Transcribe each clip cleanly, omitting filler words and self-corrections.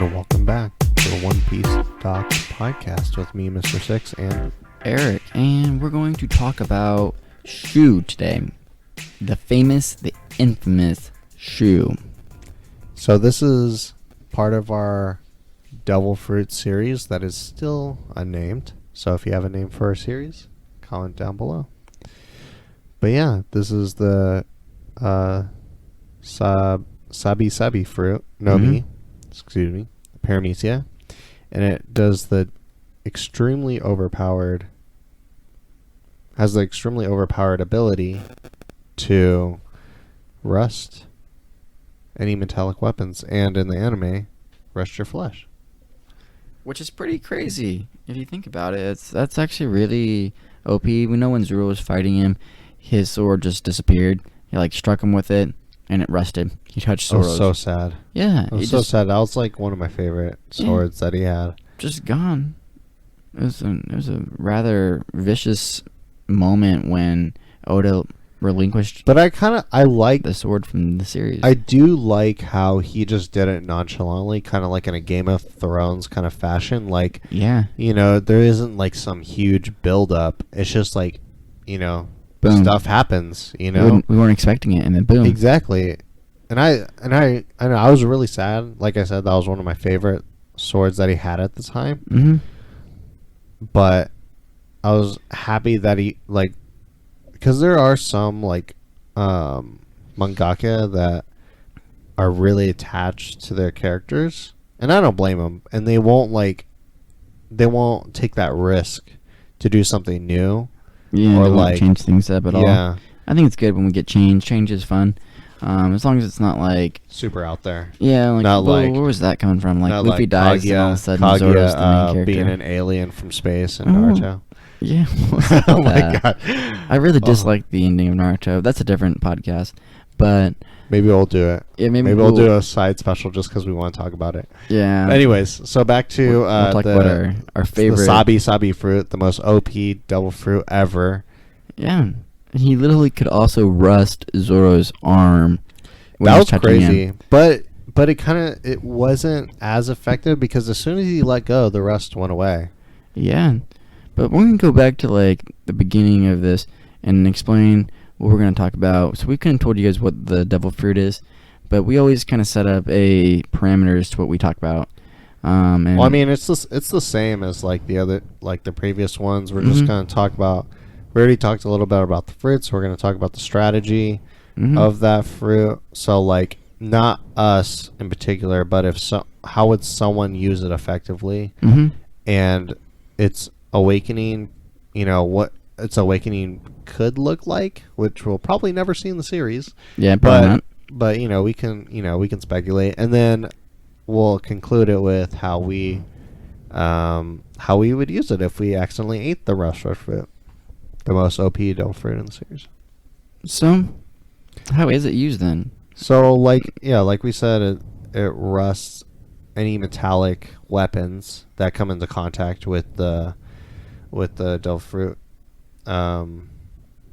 and welcome back to the One Piece Doc podcast with me, Mr. Six, and Erik, and we're going to talk about Shu today. The famous, the infamous Shu. So this is part of our Devil Fruit series that is still unnamed. So if you have a name for our series, comment down below. But yeah, this is the Sabi Sabi fruit, excuse me, Paramecia, and it does the extremely overpowered ability to rust any metallic weapons, and in the anime, rust your flesh. Which is pretty crazy if you think about it. That's actually really OP. We know when Zoro was fighting him, his sword just disappeared. He struck him with it, and it rusted. He touched Zoro's. It was so sad. Yeah. It was so sad. That was one of my favorite swords that he had. Just gone. It was a rather vicious moment when Oda relinquished. But I like the sword from the series. I do like how he just did it nonchalantly, kind of like in a Game of Thrones kind of fashion. There isn't some huge build up. It's just boom. Stuff happens. We weren't expecting it, and then boom. Exactly. And I know I was really sad. Like I said, that was one of my favorite swords that he had at the time. Mm-hmm. But I was happy that he because there are some mangaka that are really attached to their characters, and I don't blame them. And they won't take that risk to do something new. Yeah, or change things up at all. Yeah, I think it's good when we get change. Change is fun, as long as it's not super out there. Yeah, where was that coming from? Luffy dies, and all of a sudden Zoro's the main character, being an alien from space in Naruto. Yeah. Oh my god, I really dislike the ending of Naruto. That's a different podcast, but maybe we'll do it. Yeah, maybe we'll do a side special just because we want to talk about it. Yeah. Anyways, so back to we'll talk about our favorite, the Sabi Sabi fruit, the most OP devil fruit ever. Yeah, he literally could also rust Zoro's arm. That was crazy, but it wasn't as effective because as soon as he let go, the rust went away. Yeah, but we're gonna go back to the beginning of this and explain what we're going to talk about. So we couldn't told you guys what the devil fruit is, but we always kind of set up a parameters to what we talk about. It's the same as the other the previous ones. We're just going to talk about. We already talked a little bit about the fruits. So we're going to talk about the strategy of that fruit. So not us in particular, but how would someone use it effectively, and its awakening. What its awakening could look like, which we'll probably never see in the series. Yeah, probably not. But we can speculate, and then we'll conclude it with how we would use it if we accidentally ate the rust fruit, the most OP devil fruit in the series. So, how is it used then? So, like we said, it rusts any metallic weapons that come into contact with the devil fruit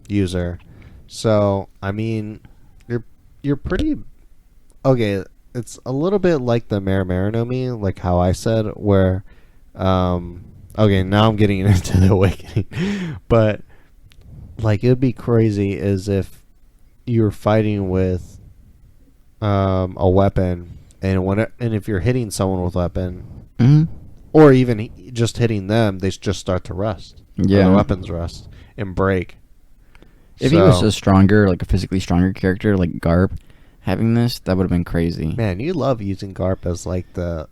user. So you're pretty okay. It's a little bit like the Marinomi, like how I said, where okay, now I'm getting into the awakening, but it would be crazy is if you're fighting with a weapon, and if you're hitting someone with a weapon, or even just hitting them, they just start to rust. Yeah, the weapons rust and break. If he was a physically stronger character like Garp, having this, that would have been crazy. Man, you love using Garp as your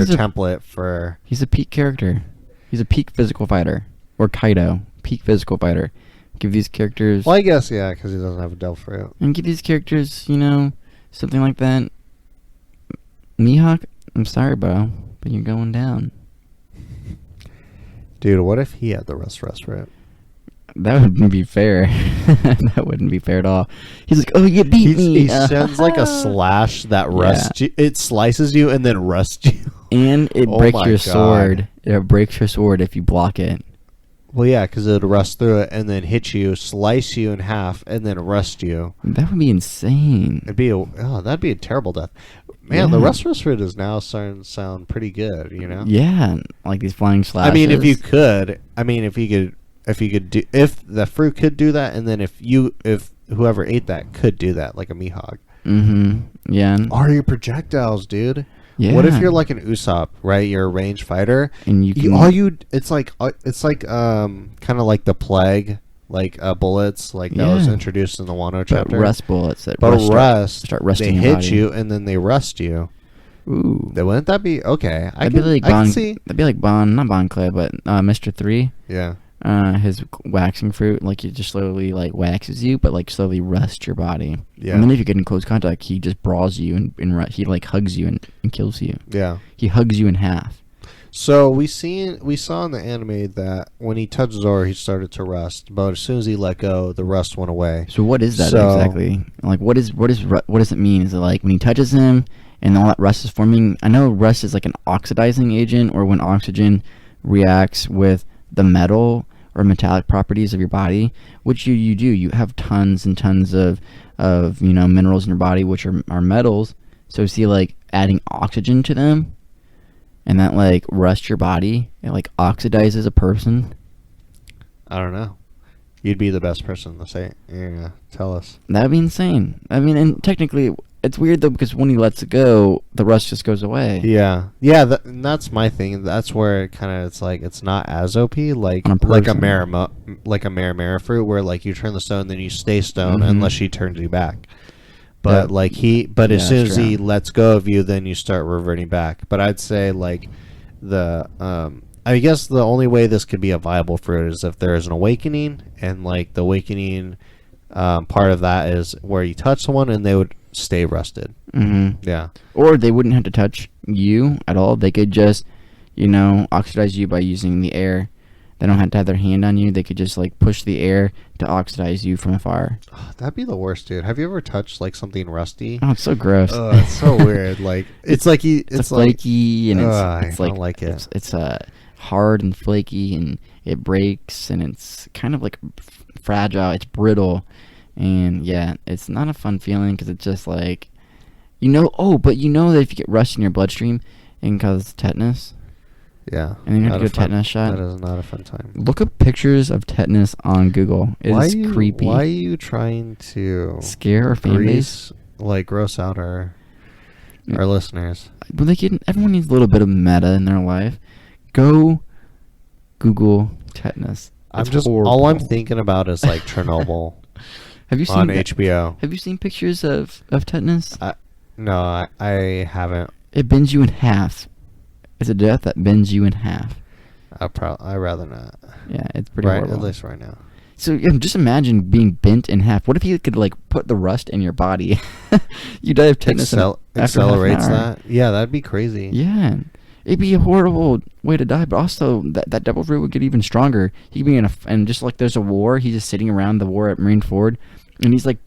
template for. He's a peak character. He's a peak physical fighter, or Kaido, peak physical fighter. Give these characters. Well, I guess because he doesn't have a devil fruit. And give these characters, something like that. Mihawk, I'm sorry, bro, but you're going down. Dude, what if he had the rust fruit? That wouldn't be fair. That wouldn't be fair at all. He's like, oh, you beat me. He sends a slash that rusts you. It slices you and then rusts you. And it breaks your sword. It breaks your sword if you block it. Well, yeah, because it would rust through it and then hit you, slice you in half, and then rust you. That would be insane. That'd be a terrible death. Man, the Yeah. restless fruit is now starting to sound pretty good. Yeah, like these flying slashes. I mean, if you could, if the fruit could do that, and then if whoever ate that could do that, like a Mihawk. Mm-hmm. Yeah. Are your projectiles, dude? Yeah. What if you're like an Usopp, right? You're a ranged fighter, and you can it's like kind of like the plague, like bullets, like that was introduced in the Wano chapter. But rust bullets that start rusting. They your hit body. you and then they rust you. Ooh. Wouldn't that be okay? I That'd be can see. That'd be like not Bon Clay, but Mr. 3. Yeah. His waxing fruit, like it just slowly like waxes you, but like slowly rusts your body. Yeah. And then if you get in close contact, he just brawls you and he like hugs you and kills you. Yeah. He hugs you in half. So we saw in the anime that when he touched Zoro, he started to rust, but as soon as he let go, the rust went away. So what is that exactly? Like what does it mean? Is it like when he touches him and all that rust is forming? I know rust is like an oxidizing agent, or when oxygen reacts with the metal or metallic properties of your body, which you do. You have tons and tons of minerals in your body, which are metals. So see, like adding oxygen to them, and that like rusts your body. It like oxidizes a person. I don't know. You'd be the best person to say. Yeah, tell us. That'd be insane. I mean, and technically, it's weird though, because when he lets it go, the rust just goes away. Yeah, and that's my thing. That's where it kind of it's not as OP like a Marimara fruit, where like you turn the stone, then you stay stone unless she turns you back. But as soon as he lets go of you, then you start reverting back. But I'd say like I guess the only way this could be a viable fruit is if there is an awakening, and like the awakening part of that is where you touch someone and they would stay rusted. Mm-hmm. Yeah. Or they wouldn't have to touch you at all. They could just, oxidize you by using the air. They don't have to have their hand on you. They could just like push the air to oxidize you from afar. Oh, that'd be the worst, dude. Have you ever touched like something rusty? Oh, it's so gross. It's so weird. Like it's like it's flaky, and it's I like don't like it. It's hard and flaky, and it breaks, and it's kind of like fragile. It's brittle, and yeah, it's not a fun feeling because it's just like, but that if you get rust in your bloodstream, it can cause tetanus. Yeah. And then you have to get a tetanus shot. That is not a fun time. Look up pictures of tetanus on Google. It's creepy. Why are you trying to scare our fan base? Like gross out our listeners? But everyone needs a little bit of meta in their life. Go Google tetanus. All I'm thinking about is like Chernobyl. Have you seen on HBO? Have you seen pictures of tetanus? No, I haven't. It bends you in half. It's a death that bends you in half. I'd rather not. Yeah, it's pretty horrible. At least right now. So just imagine being bent in half. What if you could like put the rust in your body? You die of tetanus. Accelerates that. Yeah, that'd be crazy. Yeah, it'd be a horrible way to die. But also that devil fruit would get even stronger. He could be and just like there's a war. He's just sitting around the war at Marineford, and he's like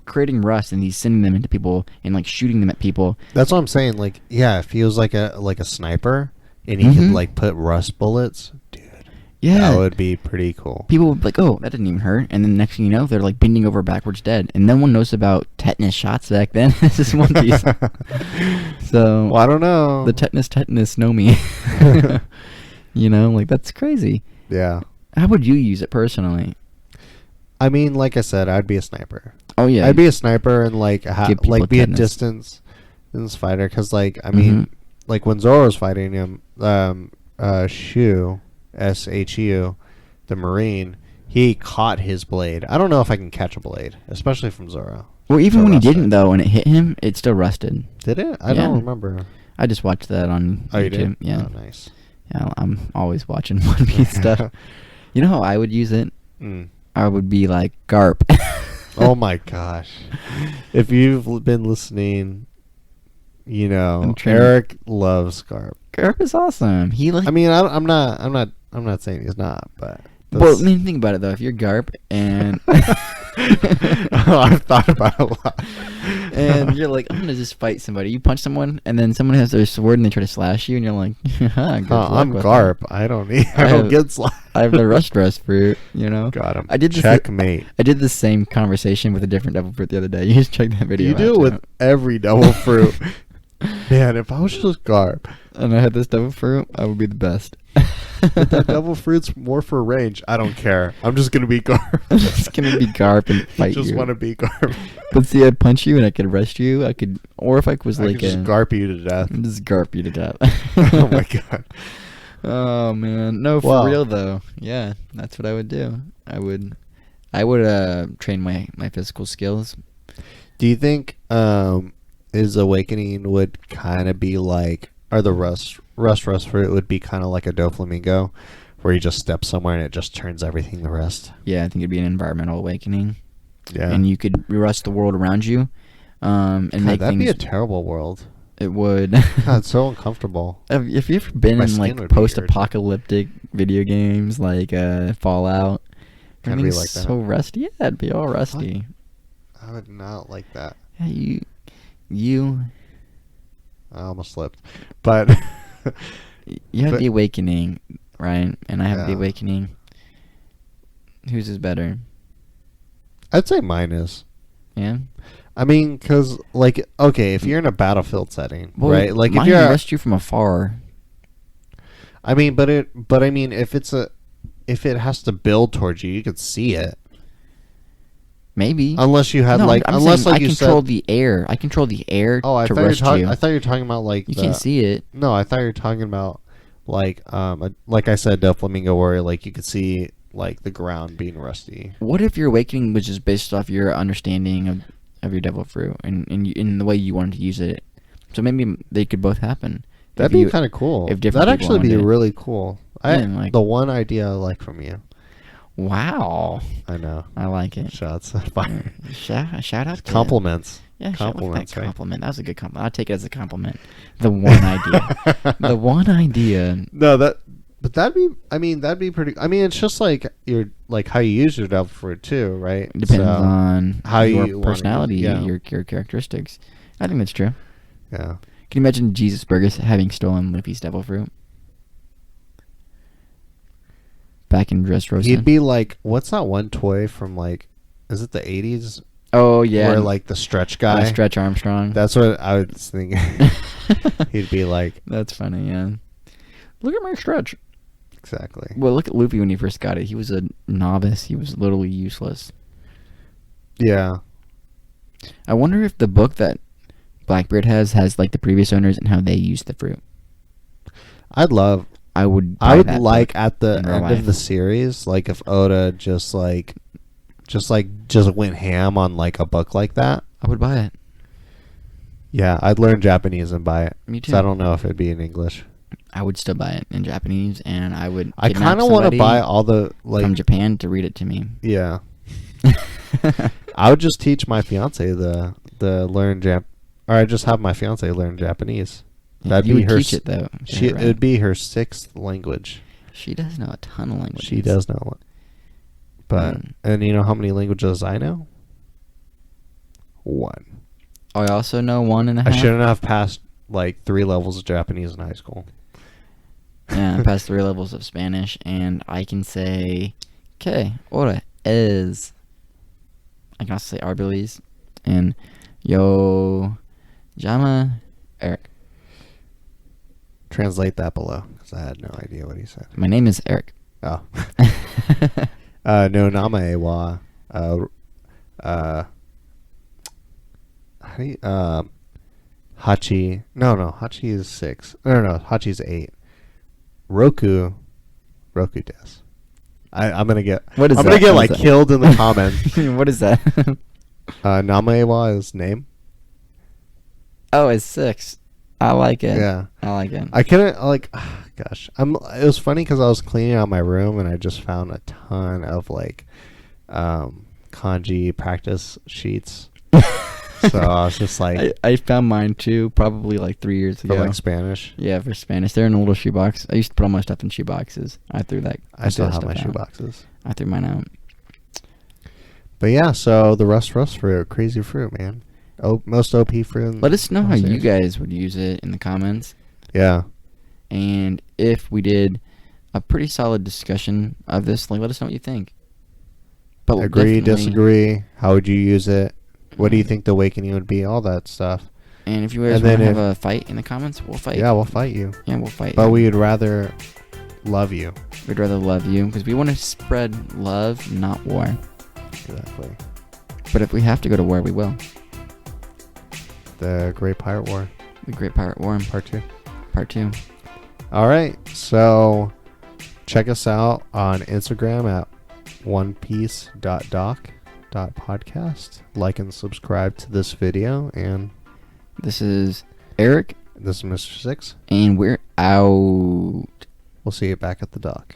creating rust, and he's sending them into people and like shooting them at people. That's what I'm saying. Like, yeah, if he was like a sniper and he could like put rust bullets, dude. Yeah, that would be pretty cool. People would be like, "Oh, that didn't even hurt," and then next thing you know, they're like bending over backwards, dead. And no one knows about tetanus shots back then. This is One Piece. So, I don't know. The tetanus know me. Like that's crazy. Yeah. How would you use it personally? I mean, like I said, I'd be a sniper. Oh yeah, I'd be a sniper and like be a distance fighter, because like I mean, like when Zoro was fighting him, Shu, SHU, the Marine, he caught his blade. I don't know if I can catch a blade, especially from Zoro. Well, even when he didn't though, and it hit him, it still rusted. Did it? I don't remember. I just watched that on YouTube. You did? Yeah. Oh, nice. Yeah, I'm always watching One Piece stuff. You know how I would use it? I would be like Garp. Oh my gosh! If you've been listening, Erik loves Garp. Garp is awesome. I mean, I'm not saying he's not, but. Well, I mean, think about it though. If you're Garp and I've thought about it a lot, and you're like, I'm gonna just fight somebody. You punch someone, and then someone has their sword and they try to slash you, and you're like, I'm Garp. I don't get slashed. I have the rust fruit. Got him. I did Checkmate. I did the same conversation with a different devil fruit the other day. You just check that video. You do it with every devil fruit. Man, if I was just Garp, and I had this devil fruit, I would be the best. but that devil fruit's more for range. I don't care. I'm just gonna be Garp. I'm just gonna be Garp and fight just you. want to be Garp. But see, I'd punch you and I could arrest you. I could, or if I was I like could just Garp you to death. just Garp you to death. Oh my god. Oh man, no, for Well. real though. Yeah, that's what I would do. I would train my physical skills. Do you think his awakening would kind of be like, or the rust fruit would be kind of like a Doflamingo, where you just step somewhere and it just turns everything to rust? Yeah, I think it'd be an environmental awakening. Yeah. And you could rust the world around you, and God, make that'd things. be a terrible world. It would. God, it's so uncomfortable. Have you ever been My in skin like would be post-apocalyptic video games like Fallout? Kinda be Everything's like that. so rusty. Yeah, it'd be all rusty. I would not like that. Yeah, you I almost slipped. But you have But- the awakening, right? And I have the Yeah. awakening. Whose is better? I'd say mine is. Yeah. I mean, because, like, okay, if you're in a battlefield setting, Well, right? Like, if mine you're, rust you from afar. I mean, but I mean, if it has to build towards you, you could see it. Maybe. Unless you had No, like, I'm unless saying like I you control said. the air. I control the air Oh, I to thought you were rust talking. you. I thought you were talking about like You can't see it. No, I thought you were talking about like like I said, Doflamingo, where like you could see like the ground being rusty. What if your awakening was just based off your understanding of your devil fruit and in the way you wanted to use it? So maybe they could both happen. That'd If be you- kind of cool. if different That'd people actually be wanted it. really cool. Yeah, like- The one idea I like from you. Wow. I know. I like it. Shots fired. Shout out to Compliments. Yeah, Compliments, that right? compliment. That was a good compliment. I'll take it as a compliment. The one idea. The one idea. No, but that'd be. I mean, that'd be pretty. I mean, it's just like how you use your devil fruit too, right? Depends So, on how your you wanna personality, use- yeah. your characteristics. I think that's true. Yeah. Can you imagine Jesus Burgers having stolen Luffy's devil fruit? Back in Dressrosa. He'd be like, what's that one toy from like, is it the 80s? Oh yeah. Where like the stretch guy. Stretch Armstrong. That's what I was thinking. He'd be like, That's funny, yeah. Look at my stretch. exactly. Well, look at Luffy when he first got it. He was a novice. He was literally useless. Yeah. I wonder if the book that Blackbeard has like the previous owners and how they used the fruit. I would buy like that book at the in real end life. of the series, like if Oda just went ham on like a book like that. I would buy it. Yeah, I'd learn Japanese and buy it. Me 'Cause too. I don't know if it'd be in English. I would still buy it in Japanese, and I would. I kidnap kind of want to somebody buy all the from Japan to read it to me. Yeah. I would just teach my fiance the learn or I just have my fiance learn Japanese. That'd you be would her. teach it though. She Yeah, right. it would be her 6th language. She does know a ton of languages. She does know it. But and you know how many languages I know? 1. I also know 1.5. I shouldn't have passed like 3 levels of Japanese in high school. Yeah, I passed 3 levels of Spanish, and I can say, "Que hora es?" I can also say "Arbiles," and "Yo llama Eric." Translate that below, because I had no idea what he said. My name is Eric. Oh. No namae wa. How do you, Hachi. No, Hachi is 6. No, Hachi's 8. Roku des. I'm gonna get. What is I'm that? gonna get What is like that? killed in the comments. What is that? Namae wa is name. Oh, it's 6. I like it. Yeah. I like it. I couldn't like. Gosh, It was funny because I was cleaning out my room and I just found a ton of like, kanji practice sheets. So I was just like, I found mine too, probably like 3 years for ago. like Spanish. Yeah, for Spanish. They're in a little shoebox. I used to put all my stuff in shoeboxes. I threw that. I still threw have that my stuff shoe out. boxes. I threw mine out. But yeah, so the rust fruit, crazy fruit, man. Most OP fruit. Let us know how series. you guys would use it in the comments. Yeah. And if we did a pretty solid discussion of this, like, let us know what you think. But Agree, definitely- disagree. How would you use it? What do you think the awakening would be? All that stuff. And if you guys And want to then have a fight in the comments, we'll fight. Yeah, we'll fight you. Yeah, we'll fight. But we'd rather love you. We'd rather love you because we want to spread love, not war. Exactly. But if we have to go to war, we will. The Great Pirate War. The Great Pirate War. Part 2. Part 2. All right. So check us out on Instagram at onepiece.doc.podcast. Like and subscribe to this video. And this is Eric. This is Mr. Six. And we're out. We'll see you back at the dock.